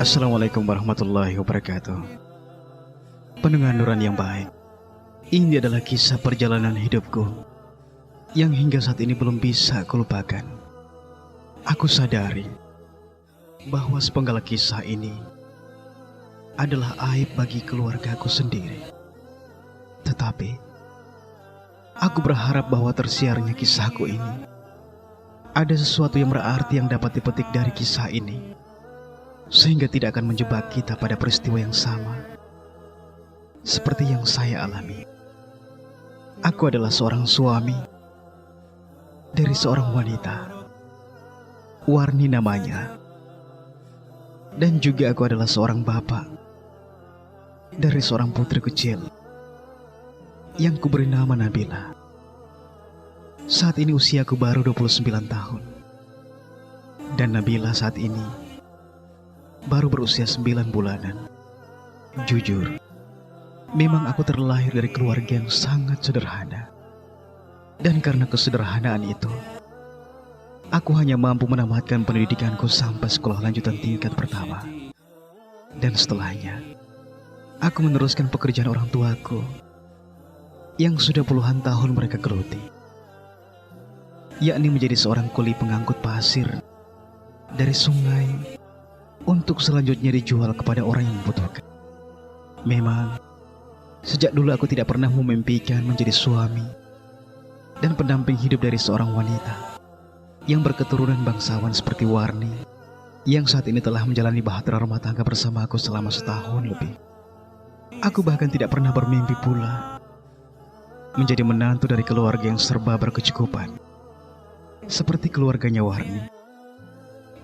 Assalamualaikum warahmatullahi wabarakatuh. Pendengar Nuran yang baik, ini adalah kisah perjalanan hidupku yang hingga saat ini belum bisa kulupakan. Aku sadari bahwa sepenggal kisah ini adalah aib bagi keluargaku sendiri. Tetapi aku berharap bahwa tersiarnya kisahku ini ada sesuatu yang berarti yang dapat dipetik dari kisah ini, sehingga tidak akan menjebak kita pada peristiwa yang sama seperti yang saya alami. Aku adalah seorang suami dari seorang wanita, Warni namanya, dan juga aku adalah seorang bapak dari seorang putri kecil yang kuberi nama Nabila. Saat ini usiaku baru 29 tahun, dan Nabila saat ini baru berusia 9 bulanan. Jujur, memang aku terlahir dari keluarga yang sangat sederhana. Dan karena kesederhanaan itu, aku hanya mampu menamatkan pendidikanku sampai sekolah lanjutan tingkat pertama. Dan setelahnya, aku meneruskan pekerjaan orang tuaku yang sudah puluhan tahun mereka geluti, yakni menjadi seorang kuli pengangkut pasir dari sungai untuk selanjutnya dijual kepada orang yang membutuhkan. Memang, sejak dulu aku tidak pernah memimpikan menjadi suami dan pendamping hidup dari seorang wanita yang berketurunan bangsawan seperti Warni, yang saat ini telah menjalani bahtera rumah tangga bersamaku selama setahun lebih. Aku bahkan tidak pernah bermimpi pula menjadi menantu dari keluarga yang serba berkecukupan seperti keluarganya Warni.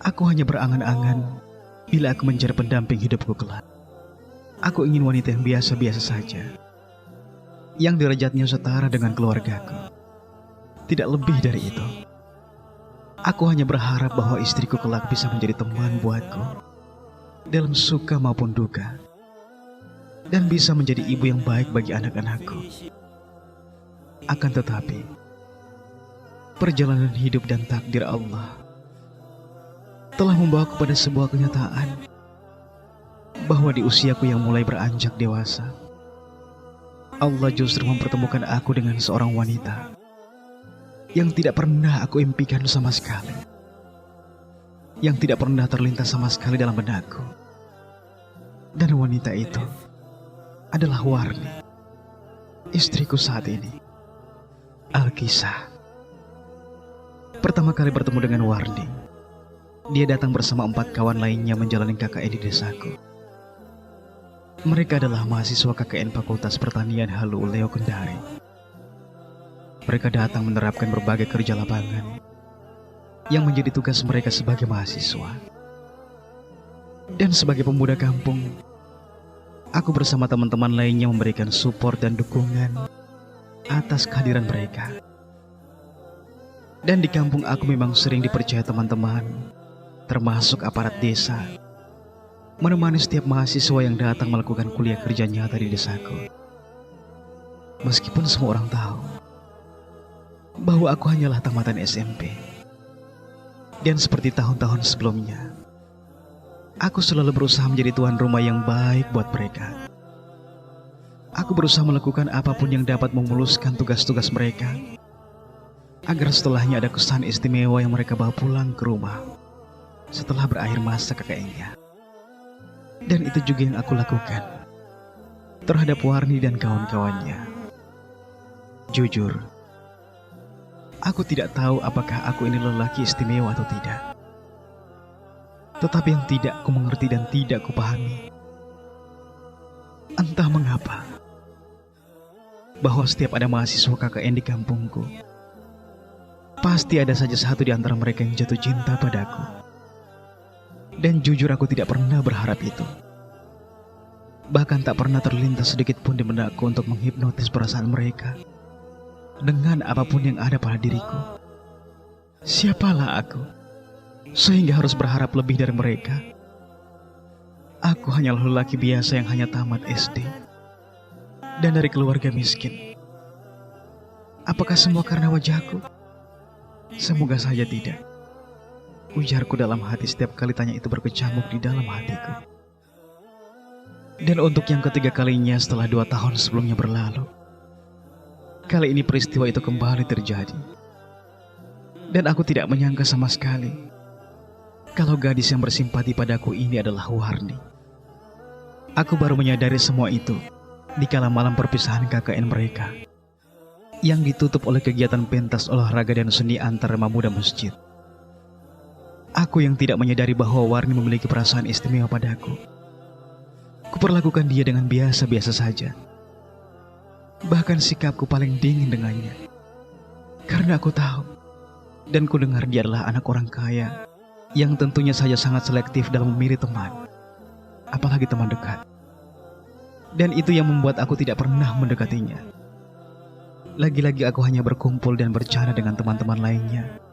Aku hanya berangan-angan bila aku menjadi pendamping hidupku kelak. Aku ingin wanita yang biasa-biasa saja, yang derajatnya setara dengan keluargaku. Tidak lebih dari itu. Aku hanya berharap bahwa istriku kelak bisa menjadi teman buatku dalam suka maupun duka, dan bisa menjadi ibu yang baik bagi anak-anakku. Akan tetapi, perjalanan hidup dan takdir Allah telah membawa kepada sebuah kenyataan bahwa di usiaku yang mulai beranjak dewasa, Allah justru mempertemukan aku dengan seorang wanita yang tidak pernah aku impikan sama sekali, yang tidak pernah terlintas sama sekali dalam benakku. Dan wanita itu adalah Warni, istriku saat ini. Alkisah. Pertama kali bertemu dengan Warni, dia datang bersama 4 kawan lainnya menjalani KKN di desaku. Mereka adalah mahasiswa KKN Fakultas Pertanian Halu Uleo Kendari. Mereka datang menerapkan berbagai kerja lapangan yang menjadi tugas mereka sebagai mahasiswa. Dan sebagai pemuda kampung, aku bersama teman-teman lainnya memberikan support dan dukungan atas kehadiran mereka. Dan di kampung aku memang sering dipercaya teman-teman, termasuk aparat desa, menemani setiap mahasiswa yang datang melakukan kuliah kerja nyata di desaku. Meskipun semua orang tahu bahwa aku hanyalah tamatan SMP. Dan seperti tahun-tahun sebelumnya, aku selalu berusaha menjadi tuan rumah yang baik buat mereka. Aku berusaha melakukan apapun yang dapat memuluskan tugas-tugas mereka, agar setelahnya ada kesan istimewa yang mereka bawa pulang ke rumah setelah berakhir masa KKN-nya. Dan itu juga yang aku lakukan terhadap Warni dan kawan-kawannya. Jujur, aku tidak tahu apakah aku ini lelaki istimewa atau tidak. Tetapi yang tidak ku mengerti dan tidak ku pahami, entah mengapa, bahwa setiap ada mahasiswa KKN di kampungku, pasti ada saja satu di antara mereka yang jatuh cinta padaku. Dan jujur aku tidak pernah berharap itu. Bahkan tak pernah terlintas sedikit pun di benakku untuk menghipnotis perasaan mereka dengan apapun yang ada pada diriku. Siapalah aku sehingga harus berharap lebih dari mereka? Aku hanyalah lelaki biasa yang hanya tamat SD dan dari keluarga miskin. Apakah semua karena wajahku? Semoga saja tidak. Ujarku dalam hati setiap kali tanya itu berkecamuk di dalam hatiku. Dan untuk yang ketiga kalinya setelah 2 tahun sebelumnya berlalu, kali ini peristiwa itu kembali terjadi. Dan aku tidak menyangka sama sekali kalau gadis yang bersimpati padaku ini adalah Warni. Aku baru menyadari semua itu di kala malam perpisahan KKN mereka, yang ditutup oleh kegiatan pentas olahraga dan seni antar pemuda masjid. Aku yang tidak menyadari bahwa Warni memiliki perasaan istimewa padaku. Kuperlakukan dia dengan biasa-biasa saja. Bahkan sikapku paling dingin dengannya. Karena aku tahu dan ku dengar dia adalah anak orang kaya yang tentunya saja sangat selektif dalam memilih teman, apalagi teman dekat. Dan itu yang membuat aku tidak pernah mendekatinya. Lagi-lagi aku hanya berkumpul dan bercanda dengan teman-teman lainnya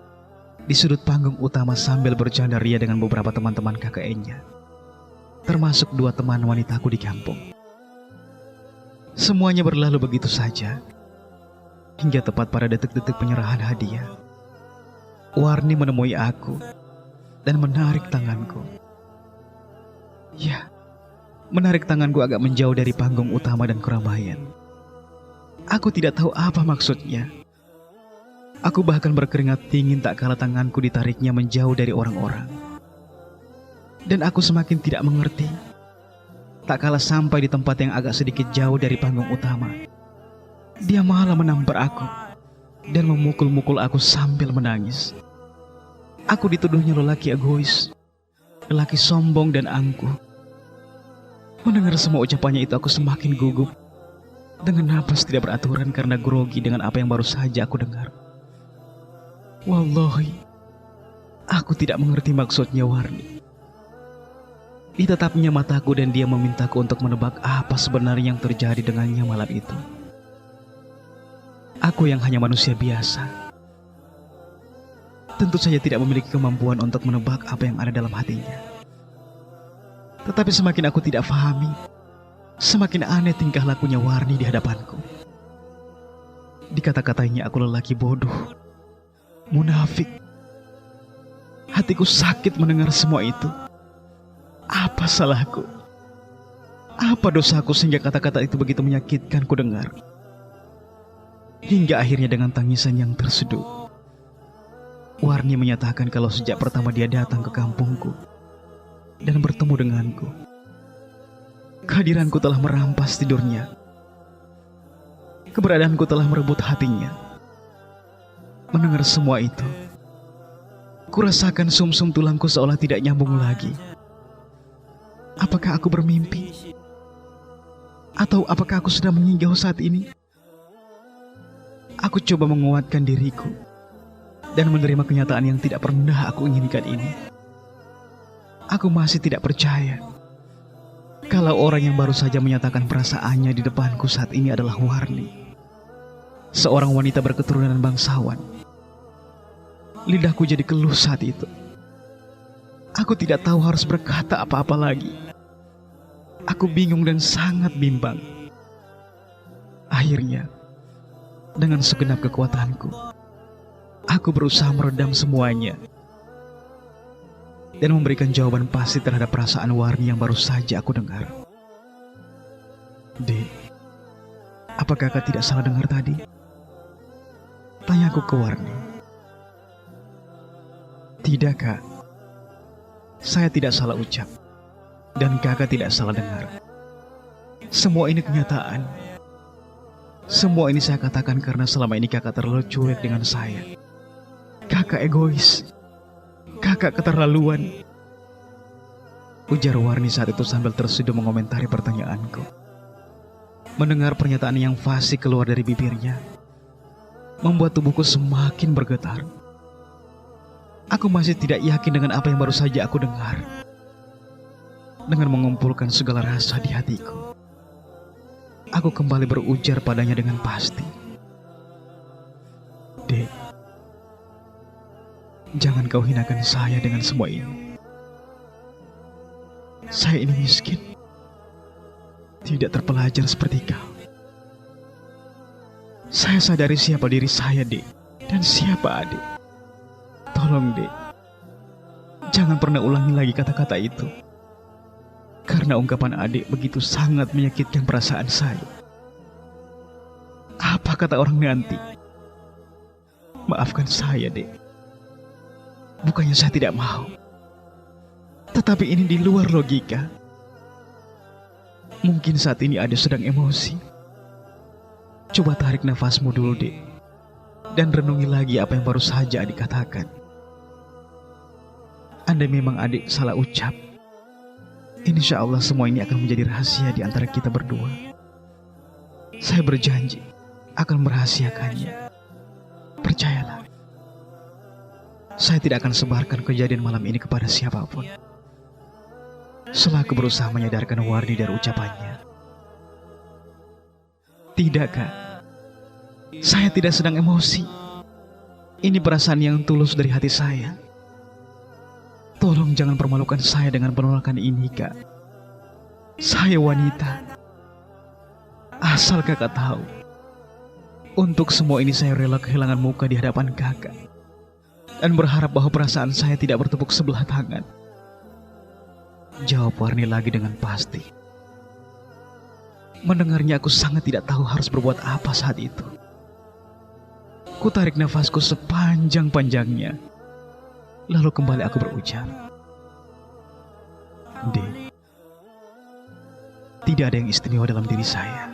di sudut panggung utama sambil bercanda ria dengan beberapa teman-teman KKN-nya, termasuk 2 teman wanitaku di kampung. Semuanya berlalu begitu saja, hingga tepat pada detik-detik penyerahan hadiah. Warni menemui aku dan menarik tanganku. Ya, menarik tanganku agak menjauh dari panggung utama dan keramaian. Aku tidak tahu apa maksudnya. Aku bahkan berkeringat dingin tak kala tanganku ditariknya menjauh dari orang-orang. Dan aku semakin tidak mengerti. Tak kala sampai di tempat yang agak sedikit jauh dari panggung utama, dia malah menampar aku dan memukul-mukul aku sambil menangis. Aku dituduhnya lelaki egois, lelaki sombong dan angkuh. Mendengar semua ucapannya itu aku semakin gugup dengan napas tidak beraturan karena grogi dengan apa yang baru saja aku dengar. Wallahi, aku tidak mengerti maksudnya Warni. Ditatapnya mataku dan dia memintaku untuk menebak apa sebenarnya yang terjadi dengannya malam itu. Aku yang hanya manusia biasa, tentu saja tidak memiliki kemampuan untuk menebak apa yang ada dalam hatinya. Tetapi semakin aku tidak pahami, semakin aneh tingkah lakunya Warni di hadapanku. Dikata-katanya aku lelaki bodoh, munafik. Hatiku sakit mendengar semua itu. Apa salahku? Apa dosaku sehingga kata-kata itu begitu menyakitkan ku dengar? Hingga akhirnya dengan tangisan yang terseduh, Warni menyatakan kalau sejak pertama dia datang ke kampungku dan bertemu denganku, kehadiranku telah merampas tidurnya. Keberadaanku telah merebut hatinya. Mendengar semua itu, kurasakan sumsum tulangku seolah tidak nyambung lagi. Apakah aku bermimpi? Atau apakah aku sedang menyinggau saat ini? Aku coba menguatkan diriku dan menerima kenyataan yang tidak pernah aku inginkan ini. Aku masih tidak percaya kalau orang yang baru saja menyatakan perasaannya di depanku saat ini adalah Warni, seorang wanita berketurunan bangsawan. Lidahku jadi keluh saat itu. Aku tidak tahu harus berkata apa-apa lagi. Aku bingung dan sangat bimbang. Akhirnya, dengan segenap kekuatanku, aku berusaha meredam semuanya dan memberikan jawaban pasti terhadap perasaan Warni yang baru saja aku dengar. Dek, apakah kakak tidak salah dengar tadi? Tanyaku ke Warni. Tidak, Kak. Saya tidak salah ucap. Dan kakak tidak salah dengar. Semua ini kenyataan. Semua ini saya katakan karena selama ini kakak terlalu cuek dengan saya. Kakak egois. Kakak keterlaluan. Ujar Warni saat itu sambil terseduh mengomentari pertanyaanku. Mendengar pernyataan yang fasih keluar dari bibirnya membuat tubuhku semakin bergetar. Aku masih tidak yakin dengan apa yang baru saja aku dengar. Dengan mengumpulkan segala rasa di hatiku, aku kembali berujar padanya dengan pasti. Dek, jangan kau hinakan saya dengan semua ini. Saya ini miskin, tidak terpelajar seperti kau. Saya sadari siapa diri saya, Dek, dan siapa adik. Tolong, Dek, jangan pernah ulangi lagi kata-kata itu. Karena ungkapan adik begitu sangat menyakitkan perasaan saya. Apa kata orang nanti? Maafkan saya, Dek. Bukannya saya tidak mau, tetapi ini di luar logika. Mungkin saat ini adik sedang emosi. Coba tarik nafasmu dulu, Dek, dan renungi lagi apa yang baru saja adik katakan. Andai memang adik salah ucap, insya Allah semua ini akan menjadi rahasia di antara kita berdua. Saya berjanji akan merahasiakannya. Percayalah, saya tidak akan sebarkan kejadian malam ini kepada siapapun. Selaku berusaha menyadarkan Warni dari ucapannya. Tidak, Kak. Saya tidak sedang emosi. Ini perasaan yang tulus dari hati saya. Tolong jangan permalukan saya dengan penolakan ini, Kak. Saya wanita. Asal Kakak tahu, untuk semua ini saya rela kehilangan muka di hadapan Kakak, dan berharap bahwa perasaan saya tidak bertepuk sebelah tangan. Jawab Warni lagi dengan pasti. Mendengarnya aku sangat tidak tahu harus berbuat apa saat itu. Ku tarik nafasku sepanjang-panjangnya. Lalu kembali aku berujar, Dek, tidak ada yang istimewa dalam diri saya.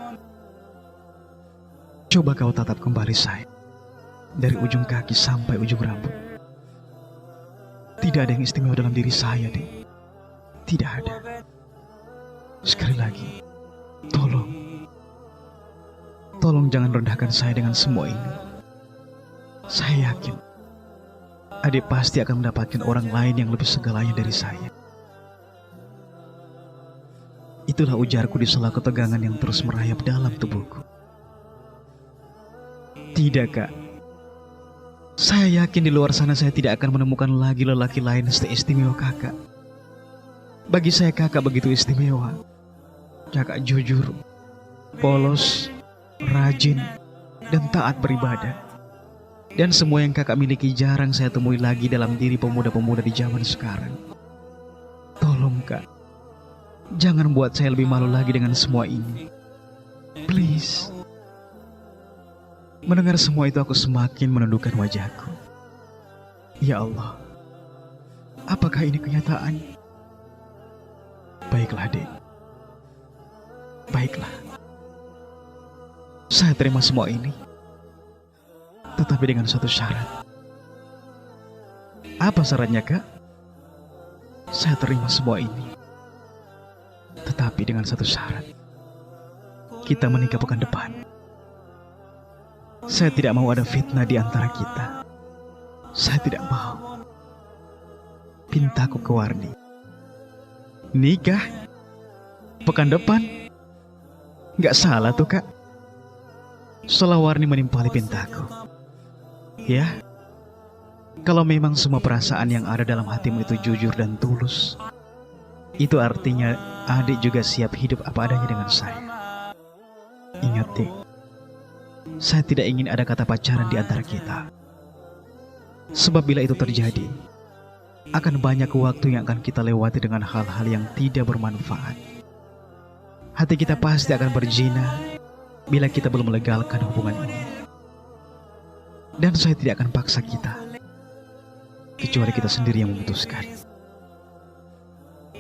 Coba kau tatap kembali saya, dari ujung kaki sampai ujung rambut. Tidak ada yang istimewa dalam diri saya, Dek. Tidak ada. Sekali lagi, tolong jangan rendahkan saya dengan semua ini. Saya yakin adik pasti akan mendapatkan orang lain yang lebih segalanya dari saya. Itulah ujarku di sela ketegangan yang terus merayap dalam tubuhku. Tidak, Kak. Saya yakin di luar sana saya tidak akan menemukan lagi lelaki lain seistimewa Kakak. Bagi saya Kakak begitu istimewa. Kakak jujur, polos, rajin, dan taat beribadah. Dan semua yang Kakak miliki jarang saya temui lagi dalam diri pemuda-pemuda di zaman sekarang. Tolong, Kak, jangan buat saya lebih malu lagi dengan semua ini. Please. Mendengar semua itu aku semakin menundukkan wajahku. Ya Allah, apakah ini kenyataan? Baiklah, Dek. Baiklah. Saya terima semua ini. Tetapi dengan satu syarat. Apa syaratnya, Kak? Saya terima semua ini. Tetapi dengan satu syarat. Kita menikah pekan depan. Saya tidak mau ada fitnah di antara kita. Saya tidak mau. Pintaku ke Warni. Nikah pekan depan? Gak salah tuh, Kak. Setelah Warni menimpali pintaku. Ya, kalau memang semua perasaan yang ada dalam hatimu itu jujur dan tulus, itu artinya adik juga siap hidup apa adanya dengan saya. Ingat, Dek, saya tidak ingin ada kata pacaran di antara kita. Sebab bila itu terjadi, akan banyak waktu yang akan kita lewati dengan hal-hal yang tidak bermanfaat. Hati kita pasti akan berzina bila kita belum melegalkan hubungan ini. Dan saya tidak akan paksa kita, kecuali kita sendiri yang memutuskan.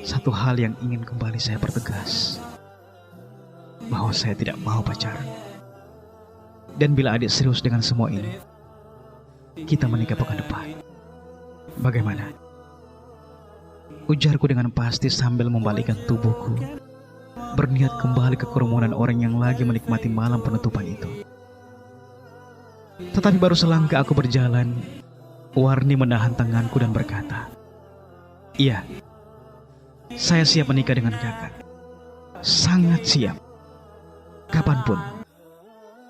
Satu hal yang ingin kembali saya pertegas, bahwa saya tidak mau pacaran. Dan bila adik serius dengan semua ini, kita menikah pekan depan. Bagaimana? Ujarku dengan pasti sambil membalikkan tubuhku, berniat kembali ke kerumunan orang yang lagi menikmati malam penutupan itu. Tetapi baru selangkah aku berjalan, Warni menahan tanganku dan berkata, Iya, saya siap menikah dengan Kakak. Sangat siap. Kapanpun.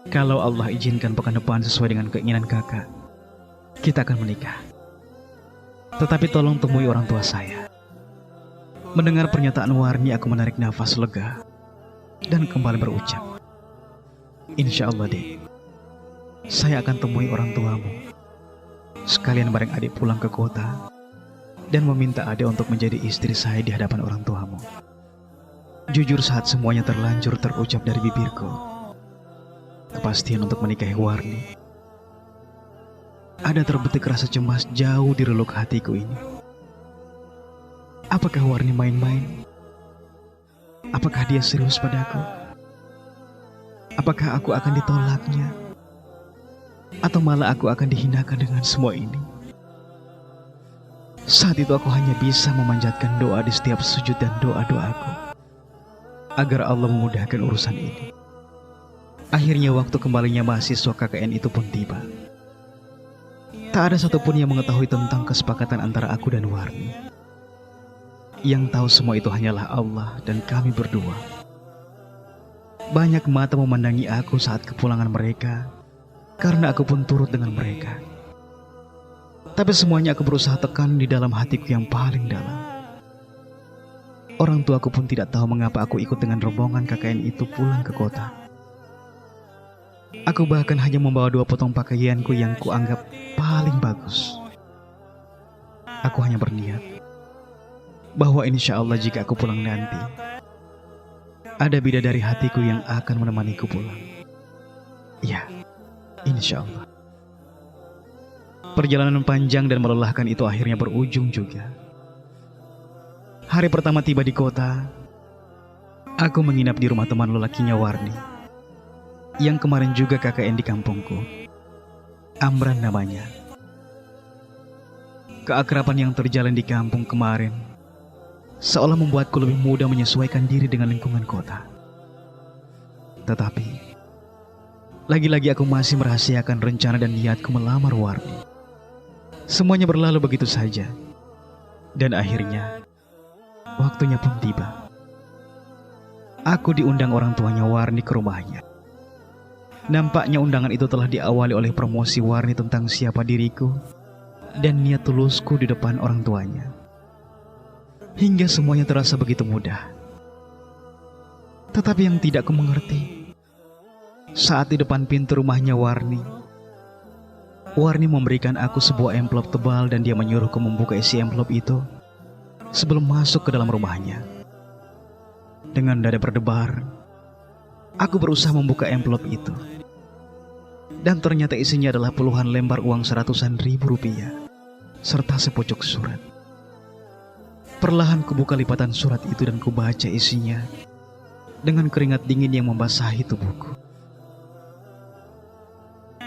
Kalau Allah izinkan pekan depan sesuai dengan keinginan Kakak, kita akan menikah. Tetapi tolong temui orang tua saya. Mendengar pernyataan Warni, aku menarik nafas lega dan kembali berucap, Insya Allah, Dek. saya akan temui orang tuamu, sekalian bareng adik pulang ke kota, dan meminta adik untuk menjadi istri saya di hadapan orang tuamu. Jujur saat semuanya terlanjur terucap dari bibirku, kepastian untuk menikahi Warni, ada terbetik rasa cemas jauh di reluk hatiku ini. Apakah Warni main-main? Apakah dia serius padaku? Apakah aku akan ditolaknya? Atau malah aku akan dihinakan dengan semua ini? Saat itu aku hanya bisa memanjatkan doa di setiap sujud dan doa-doaku agar Allah memudahkan urusan ini. Akhirnya waktu kembalinya mahasiswa KKN itu pun tiba. Tak ada satupun yang mengetahui tentang kesepakatan antara aku dan Warni. Yang tahu semua itu hanyalah Allah dan kami berdua. Banyak mata memandangi aku saat kepulangan mereka, karena aku pun turut dengan mereka. Tapi semuanya aku berusaha tekan di dalam hatiku yang paling dalam. Orang tuaku pun tidak tahu mengapa aku ikut dengan rombongan KKN itu pulang ke kota. Aku bahkan hanya membawa 2 potong pakaianku yang kuanggap paling bagus. Aku hanya berniat bahwa insya Allah jika aku pulang nanti, ada bidadari hatiku yang akan menemaniku pulang. Ya, insya Allah. Perjalanan panjang dan melelahkan itu akhirnya berujung juga. Hari pertama tiba di kota, aku menginap di rumah teman lelakinya Warni, yang kemarin juga KKN di kampungku. Amran namanya. Keakraban yang terjalin di kampung kemarin seolah membuatku lebih mudah menyesuaikan diri dengan lingkungan kota. Tetapi, lagi-lagi aku masih merahasiakan rencana dan niatku melamar Warni. Semuanya berlalu begitu saja. Dan akhirnya, waktunya pun tiba. Aku diundang orang tuanya Warni ke rumahnya. Nampaknya undangan itu telah diawali oleh promosi Warni tentang siapa diriku dan niat tulusku di depan orang tuanya. Hingga semuanya terasa begitu mudah. Tetapi yang tidak aku mengerti, saat di depan pintu rumahnya Warni memberikan aku sebuah amplop tebal dan dia menyuruhku membuka isi amplop itu sebelum masuk ke dalam rumahnya. Dengan dada berdebar, aku berusaha membuka amplop itu. Dan ternyata isinya adalah puluhan lembar uang 100-an ribu rupiah, serta sepucuk surat. Perlahan kubuka lipatan surat itu dan kubaca isinya dengan keringat dingin yang membasahi tubuhku.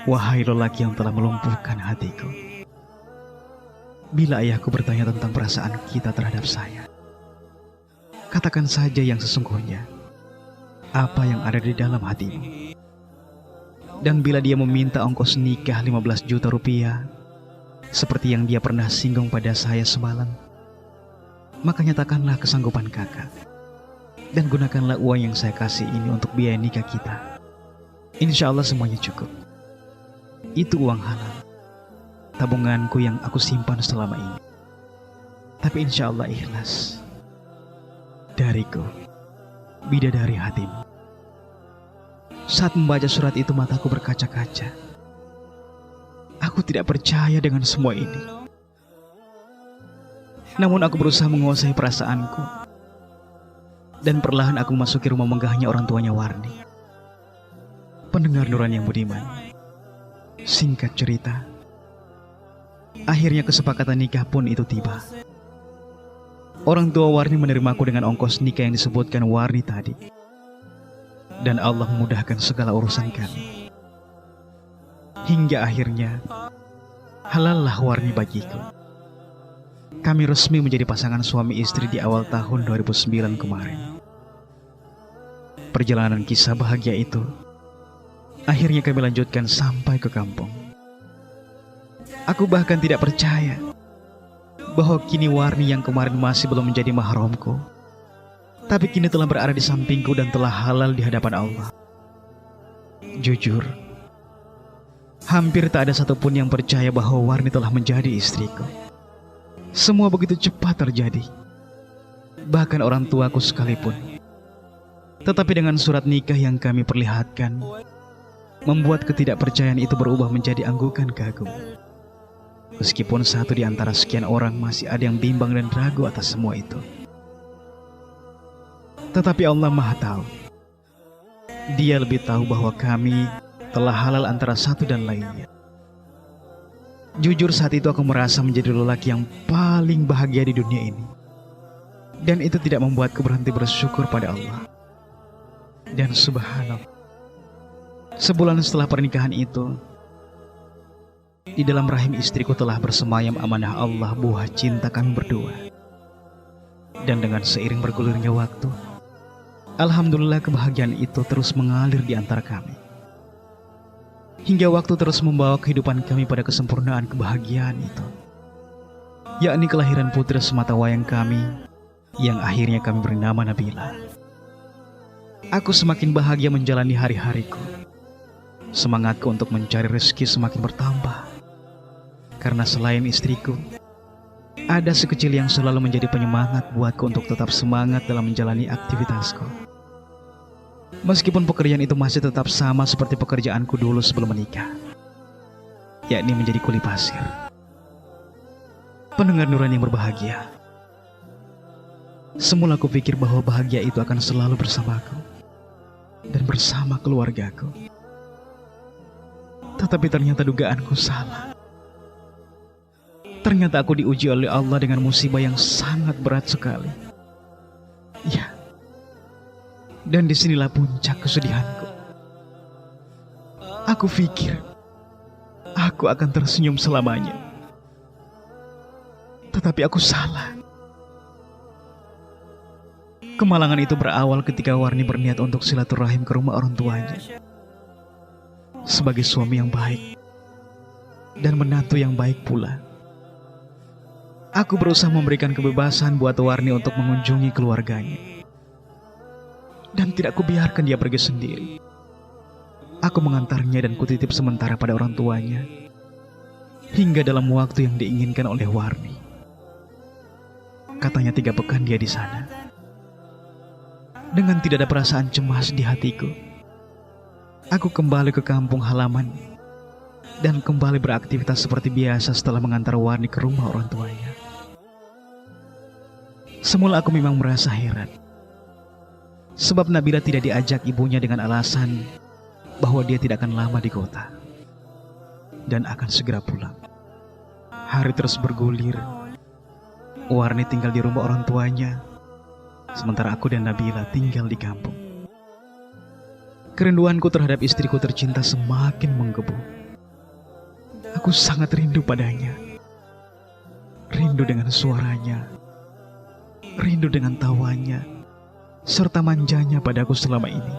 Wahai lelaki yang telah melumpuhkan hatiku, bila ayahku bertanya tentang perasaan kita terhadap saya, katakan saja yang sesungguhnya, apa yang ada di dalam hatimu. Dan bila dia meminta ongkos nikah 15 juta rupiah, seperti yang dia pernah singgung pada saya semalam, maka nyatakanlah kesanggupan kakak, dan gunakanlah uang yang saya kasih ini untuk biaya nikah kita. Insya Allah semuanya cukup. Itu uang halal, tabunganku yang aku simpan selama ini. Tapi insya Allah ikhlas. Dariku, bidadari hatimu. Saat membaca surat itu mataku berkaca-kaca. Aku tidak percaya dengan semua ini. Namun aku berusaha menguasai perasaanku. Dan perlahan aku memasuki rumah menggahnya orang tuanya Warni. Pendengar Nuran yang budiman, singkat cerita, akhirnya kesepakatan nikah pun itu tiba. Orang tua Warni menerimaku dengan ongkos nikah yang disebutkan Warni tadi. Dan Allah memudahkan segala urusan kami. Hingga akhirnya, halallah Warni bagiku. Kami resmi menjadi pasangan suami istri di awal tahun 2009 kemarin. Perjalanan kisah bahagia itu akhirnya kami lanjutkan sampai ke kampung. Aku bahkan tidak percaya bahwa kini Warni yang kemarin masih belum menjadi mahramku, tapi kini telah berada di sampingku dan telah halal di hadapan Allah. Jujur, hampir tak ada satupun yang percaya bahwa Warni telah menjadi istriku. Semua begitu cepat terjadi, bahkan orang tuaku sekalipun. Tetapi dengan surat nikah yang kami perlihatkan, membuat ketidakpercayaan itu berubah menjadi anggukan kagum. Meskipun satu di antara sekian orang masih ada yang bimbang dan ragu atas semua itu. Tetapi Allah Maha Tahu. Dia lebih tahu bahwa kami telah halal antara satu dan lainnya. Jujur saat itu aku merasa menjadi lelaki yang paling bahagia di dunia ini. Dan itu tidak membuatku berhenti bersyukur pada Allah. Dan subhanallah, sebulan setelah pernikahan itu, di dalam rahim istriku telah bersemayam amanah Allah buah cinta kami berdua. Dan dengan seiring bergulirnya waktu, alhamdulillah kebahagiaan itu terus mengalir di antara kami. Hingga waktu terus membawa kehidupan kami pada kesempurnaan kebahagiaan itu, yakni kelahiran putri sematawayang kami, yang akhirnya kami beri nama Nabila. Aku semakin bahagia menjalani hari-hariku. Semangatku untuk mencari rezeki semakin bertambah. Karena selain istriku, ada si kecil yang selalu menjadi penyemangat buatku untuk tetap semangat dalam menjalani aktivitasku. Meskipun pekerjaan itu masih tetap sama seperti pekerjaanku dulu sebelum menikah, yakni menjadi kuli pasir. Pendengar Nuran yang berbahagia, semula aku pikir bahwa bahagia itu akan selalu bersamaku dan bersama keluargaku. Tetapi ternyata dugaanku salah. Ternyata aku diuji oleh Allah dengan musibah yang sangat berat sekali. Ya, dan disinilah puncak kesedihanku. Aku pikir aku akan tersenyum selamanya. Tetapi aku salah. Kemalangan itu berawal ketika Warni berniat untuk silaturahim ke rumah orang tuanya. Sebagai suami yang baik dan menantu yang baik pula, aku berusaha memberikan kebebasan buat Warni untuk mengunjungi keluarganya. Dan tidak kubiarkan dia pergi sendiri. Aku mengantarnya dan kutitip sementara pada orang tuanya, hingga dalam waktu yang diinginkan oleh Warni. Katanya 3 pekan dia di sana. Dengan tidak ada perasaan cemas di hatiku, aku kembali ke kampung halaman dan kembali beraktivitas seperti biasa setelah mengantar Warni ke rumah orang tuanya. Semula aku memang merasa heran, sebab Nabila tidak diajak ibunya dengan alasan bahwa dia tidak akan lama di kota dan akan segera pulang. Hari terus bergulir. Warni tinggal di rumah orang tuanya, sementara aku dan Nabila tinggal di kampung. Kerinduanku terhadap istriku tercinta semakin menggebu. Aku sangat rindu padanya. Rindu dengan suaranya, rindu dengan tawanya, serta manjanya padaku selama ini.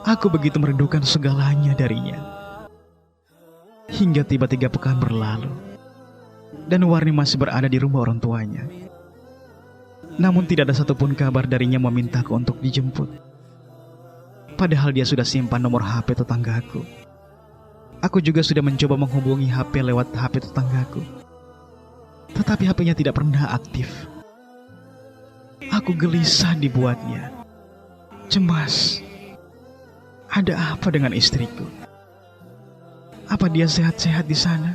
Aku begitu merindukan segalanya darinya. Hingga tiba 3 pekan berlalu, dan Warni masih berada di rumah orang tuanya. Namun tidak ada satupun kabar darinya memintaku untuk dijemput. Padahal dia sudah simpan nomor HP tetanggaku. Aku juga sudah mencoba menghubungi HP lewat HP tetanggaku. Tetapi HP-nya tidak pernah aktif. Aku gelisah dibuatnya. Cemas. Ada apa dengan istriku? Apa dia sehat-sehat di sana?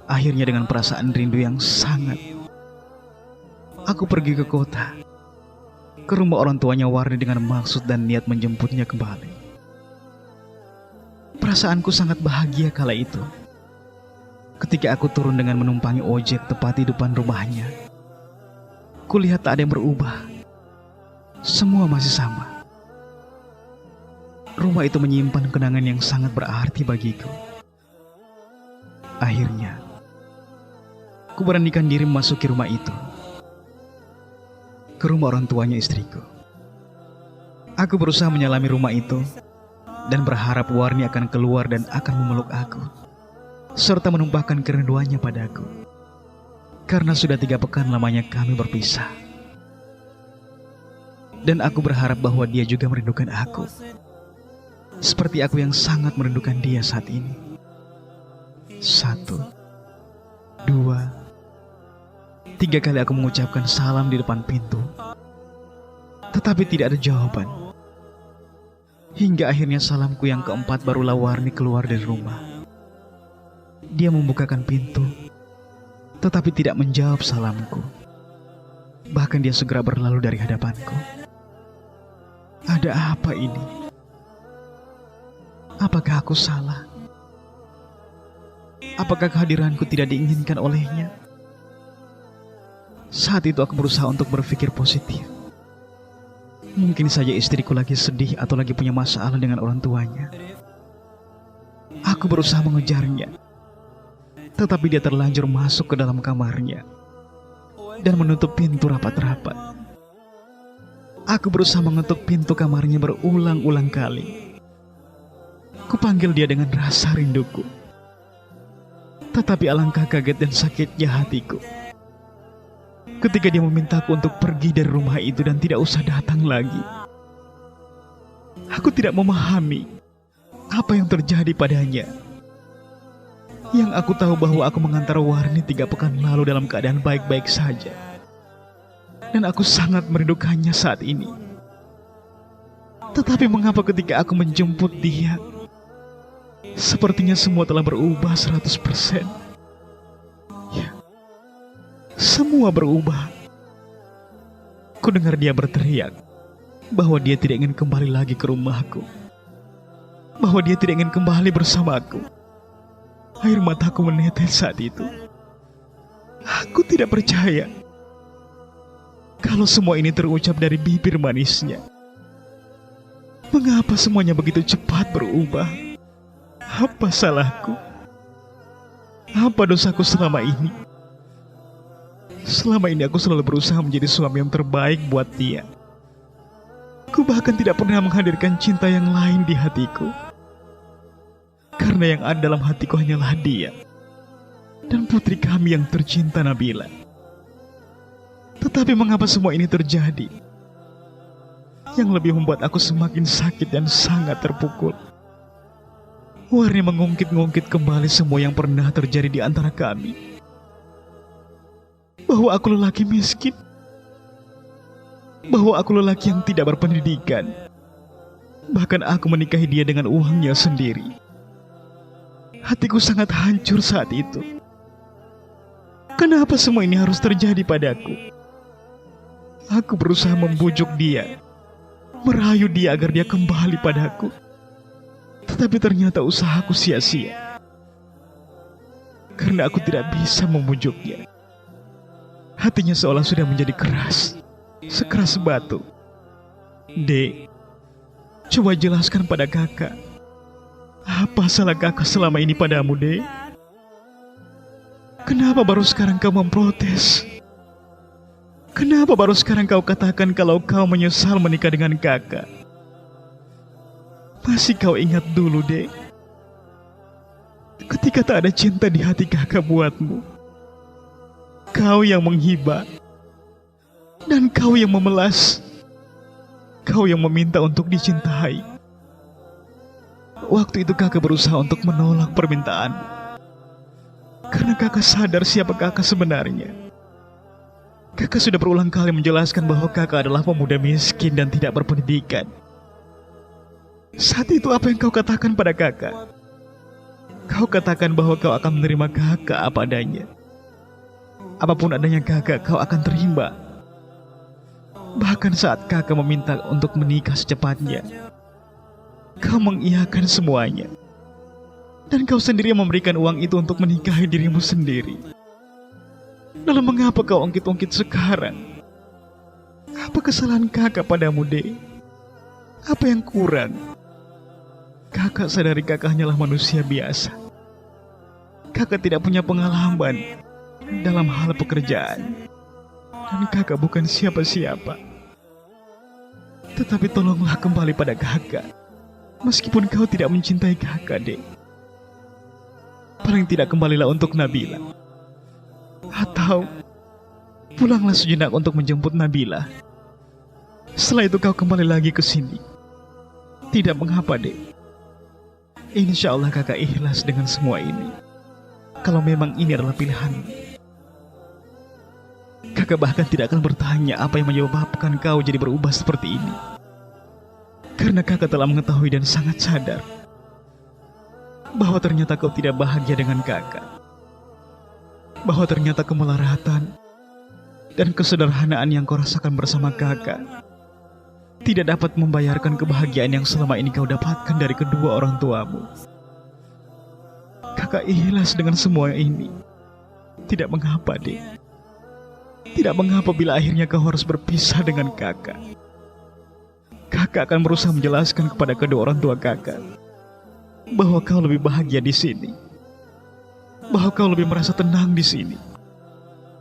Akhirnya dengan perasaan rindu yang sangat, aku pergi ke kota, ke rumah orang tuanya Warni dengan maksud dan niat menjemputnya kembali. Perasaanku sangat bahagia kala itu. Ketika aku turun dengan menumpangi ojek tepat di depan rumahnya, kulihat tak ada yang berubah. Semua masih sama. Rumah itu menyimpan kenangan yang sangat berarti bagiku. Akhirnya, aku beranikan diri memasuki rumah itu, ke rumah orang tuanya istriku. Aku berusaha menyalami rumah itu dan berharap Warni akan keluar dan akan memeluk aku, serta menumpahkan kerinduannya padaku. Karena sudah 3 pekan lamanya kami berpisah. Dan aku berharap bahwa dia juga merindukan aku, seperti aku yang sangat merindukan dia saat ini. 1, 2, 3 kali aku mengucapkan salam di depan pintu, tetapi tidak ada jawaban. Hingga akhirnya salamku yang keempat barulah Warni keluar dari rumah. Dia membukakan pintu, tetapi tidak menjawab salamku. Bahkan dia segera berlalu dari hadapanku. Ada apa ini? Apakah aku salah? Apakah kehadiranku tidak diinginkan olehnya? Saat itu aku berusaha untuk berpikir positif. Mungkin saja istriku lagi sedih atau lagi punya masalah dengan orang tuanya. Aku berusaha mengejarnya, tetapi dia terlanjur masuk ke dalam kamarnya dan menutup pintu rapat-rapat. Aku berusaha mengetuk pintu kamarnya berulang-ulang kali. Kupanggil dia dengan rasa rinduku, tetapi alangkah kaget dan sakitnya hatiku ketika dia memintaku untuk pergi dari rumah itu dan tidak usah datang lagi. Aku tidak memahami apa yang terjadi padanya. Yang aku tahu bahwa aku mengantar Warni 3 pekan lalu dalam keadaan baik-baik saja. Dan aku sangat merindukannya saat ini. Tetapi mengapa ketika aku menjemput dia, sepertinya semua telah berubah 100%. Ya, semua berubah. Ku dengar dia berteriak bahwa dia tidak ingin kembali lagi ke rumahku, bahwa dia tidak ingin kembali bersamaku. Air mataku menetes saat itu. Aku tidak percaya kalau semua ini terucap dari bibir manisnya. Mengapa semuanya begitu cepat berubah? Apa salahku? Apa dosaku selama ini? Selama ini aku selalu berusaha menjadi suami yang terbaik buat dia. Ku bahkan tidak pernah menghadirkan cinta yang lain di hatiku. Karena yang ada dalam hatiku hanyalah dia dan putri kami yang tercinta, Nabila. Tetapi mengapa semua ini terjadi? Yang lebih membuat aku semakin sakit dan sangat terpukul, Warni mengungkit-ungkit kembali semua yang pernah terjadi di antara kami. Bahwa aku lelaki miskin, bahwa aku lelaki yang tidak berpendidikan, bahkan aku menikahi dia dengan uangnya sendiri. Hatiku sangat hancur saat itu. Kenapa semua ini harus terjadi padaku? Aku berusaha membujuk dia, merayu dia agar dia kembali padaku. Tetapi ternyata usahaku sia-sia, karena aku tidak bisa membujuknya. Hatinya seolah sudah menjadi keras, sekeras batu. Dek, coba jelaskan pada kakak, apa salah kakak selama ini padamu, Dek? Kenapa baru sekarang kau memprotes? Kenapa baru sekarang kau katakan kalau kau menyesal menikah dengan kakak? Masih kau ingat dulu, Dek, ketika tak ada cinta di hati kakak buatmu. Kau yang menghibah, dan kau yang memelas. Kau yang meminta untuk dicintai. Waktu itu kakak berusaha untuk menolak permintaan, karena kakak sadar siapa kakak sebenarnya. Kakak sudah berulang kali menjelaskan bahwa kakak adalah pemuda miskin dan tidak berpendidikan. Saat itu apa yang kau katakan pada kakak? Kau katakan bahwa kau akan menerima kakak apa adanya. Apapun adanya kakak, kau akan terima. Bahkan saat kakak meminta untuk menikah secepatnya, kau mengiyakan semuanya. Dan kau sendiri yang memberikan uang itu untuk menikahi dirimu sendiri. Lalu mengapa kau ungkit-ungkit sekarang? Apa kesalahan kakak padamu, Dek? Apa yang kurang? Kakak sadari kakak hanyalah manusia biasa. Kakak tidak punya pengalaman dalam hal pekerjaan, dan kakak bukan siapa-siapa. Tetapi tolonglah kembali pada kakak. Meskipun kau tidak mencintai kakak, Dek, paling tidak kembalilah untuk Nabila. Atau pulanglah sejenak untuk menjemput Nabila. Setelah itu kau kembali lagi ke sini. Tidak mengapa, Dek. Insya Allah kakak ikhlas dengan semua ini, kalau memang ini adalah pilihanmu. Kakak bahkan tidak akan bertanya apa yang menyebabkan kau jadi berubah seperti ini. Karena kakak telah mengetahui dan sangat sadar bahwa ternyata kau tidak bahagia dengan kakak. Bahwa ternyata kemelaratan dan kesederhanaan yang kau rasakan bersama kakak tidak dapat membayarkan kebahagiaan yang selama ini kau dapatkan dari kedua orang tuamu. Kakak ikhlas dengan semua ini. Tidak mengapa, Dek. Tidak mengapa bila akhirnya kau harus berpisah dengan kakak. Kakak akan berusaha menjelaskan kepada kedua orang tua kakak bahwa kau lebih bahagia di sini, bahwa kau lebih merasa tenang di sini.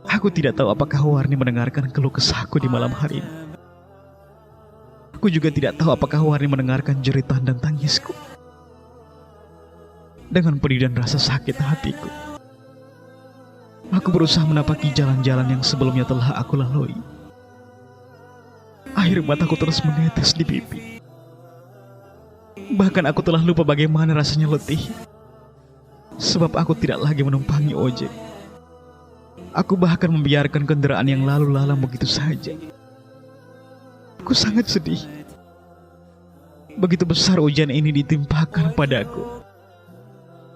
Aku tidak tahu apakah Warni mendengarkan keluh kesahku di malam hari ini. Aku juga tidak tahu apakah Warni mendengarkan jeritan dan tangisku. Dengan pedih dan rasa sakit hatiku, aku berusaha menapaki jalan-jalan yang sebelumnya telah aku lalui. Air mataku terus menetes di pipi. Bahkan aku telah lupa bagaimana rasanya letih, sebab aku tidak lagi menumpangi ojek. Aku bahkan membiarkan kendaraan yang lalu lalang begitu saja. Aku sangat sedih. Begitu besar ujian ini ditimpakan padaku.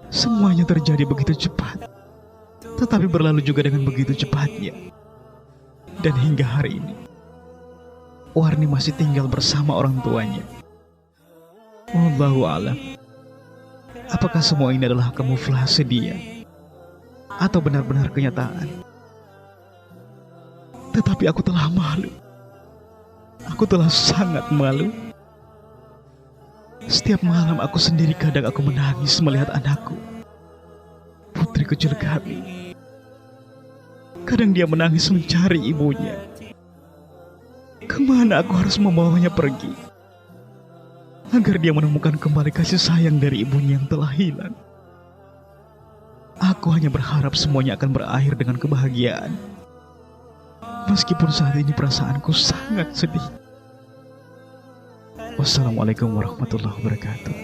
Semuanya terjadi begitu cepat, tetapi berlalu juga dengan begitu cepatnya. Dan hingga hari ini, Warni masih tinggal bersama orang tuanya. Wallahu a'lam. Apakah semua ini adalah kamuflase dia, atau benar-benar kenyataan? Tetapi aku telah malu. Aku telah sangat malu. Setiap malam aku sendiri kadang aku menangis melihat anakku, putri kecil kami. Kadang dia menangis mencari ibunya. Kemana aku harus membawanya pergi agar dia menemukan kembali kasih sayang dari ibunya yang telah hilang. Aku hanya berharap semuanya akan berakhir dengan kebahagiaan. Meskipun saat ini perasaanku sangat sedih. Wassalamualaikum warahmatullahi wabarakatuh.